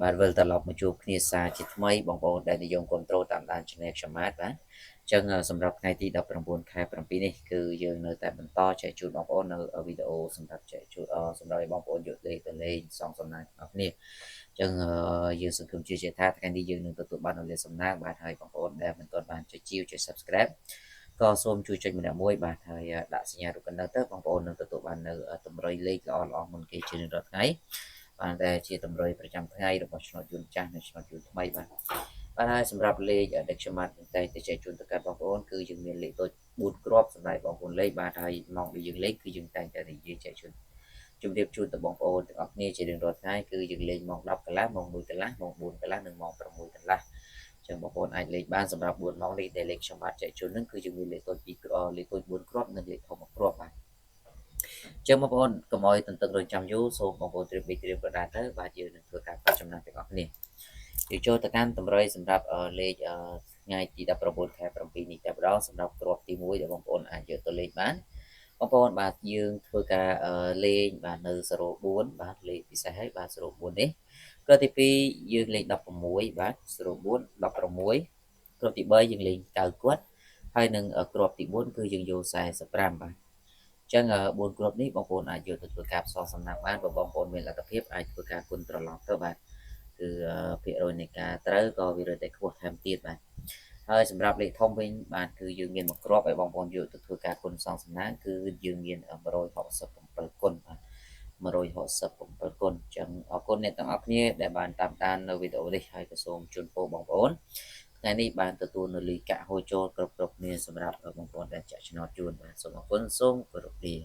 បាទវិលត្រឡប់មកជួបគ្នាសារជាថ្មីបងប្អូនដែលនិយមគ្រប់ត្រូលតាមដាន Channel ខ្ញុំបាទអញ្ចឹងសម្រាប់ថ្ងៃទី19 ខែ 7 នេះគឺយើងនៅតែបន្តចែកជូនបងប្អូននៅវីដេអូសម្រាប់ចែកជូនសម្រាប់ឲ្យបងប្អូនយកលេខទៅលេងសងសំណាងបងប្អូនគ្នាអញ្ចឹងយើងសង្ឃឹមជឿជាក់ថាថ្ងៃនេះយើងនឹងទទួលបាននូវលេខសំណាងបាទហើយបងប្អូនដែលមិនទាន់បានចុចជីវចុច Subscribe ក៏សូមជួយចុចម្នាក់មួយបាទហើយដាក់សញ្ញារូបកណ្ដឹងទៅបងប្អូននឹងទទួលបាននៅតម្រុយលេខល្អៗមុនគេជារៀងរាល់ថ្ងៃបានតែជាតម្រុយប្រចាំថ្ងៃរបស់ឆ្នោតយួនចាស់និងឆ្នោតយួនថ្មីបាទហើយសម្រាប់លេខដែលខ្ញុំបានតែទៅចែកជូនទៅកាន់បងប្អូនគឺយើងមានលេខដូច4គ្រាប់សម្រាប់បងប្អូនលេខបាទហើយម៉ោងដែលយើងលេខគឺយើងតែងតែនិយាយចែកជូនជំរាបជូនទៅបងប្អូនទាំងអស់គ្នាជារៀងរាល់ថ្ងៃគឺយើងលេងម៉ោង10កន្លះម៉ោង1កន្លះម៉ោង4កន្លះនិងម៉ោង6កន្លះចឹងបងប្អូនអាចលេខបានសម្រាប់4ម៉ោងនេះដែលលេខខ្ញុំបាទចែកជូននឹងគឺយើងមានលេខតូច2លេខតូច4គ្រាប់និងលេខធំ1គ្រាប់បាទចឹងបងប្អូនកុំឲ្យទន្ទឹងរង់ចាំយូរសូមបងប្អូនត្រៀមប្រដាទៅបាទយើងនឹងធ្វើការបាត់ចំណាំទាំងអស់គ្នាយើងចូលទៅកាន់តម្រុយសម្រាប់លេខថ្ងៃទី19ខែ 7 នេះតែម្ដងសម្រាប់គ្រាប់ទី1ដែលបងប្អូនអាចយកទៅលេខបានបងប្អូនបាទយើងធ្វើការលេងបាទនៅ04បាទលេខពិសេសហើយបាទ04នេះគ្រាប់ទី2យើងលេខ16បាទ04 16គ្រាប់ទី3យើងលេង9គាត់ហើយនឹងគ្រាប់ទី4គឺយើងយក45បាទចឹង4គ្រាប់នេះបងប្អូនអាចយកទៅធ្វើការផ្សំសំណាងបានបើបងប្អូនមានលទ្ធភាពអាចធ្វើការគុណត្រឡប់ទៅបាទគឺភាគរយនៃការត្រូវក៏វារត់តែខ្ពស់ថែមទៀតបាទហើយសម្រាប់លេខធំវិញបាទគឺយើងមានមួយគ្រាប់ឲ្យបងប្អូនយកទៅធ្វើការគុណសងសំណាងគឺយើងមាន167គុណបាទ167គុណចឹងអរគុណអ្នកទាំងអស់គ្នាដែលបានតាមដាននៅវីដេអូនេះហើយក៏សូមជូនពរបងប្អូនថ្ងៃនេះបានទទួលនៅលីកាក់ហូរចូលគ្រប់គ្នាសម្រាប់បងប្អូនដែលចាក់ឆ្នោតជូនបាទសូមអរគុណសូមគោរពលា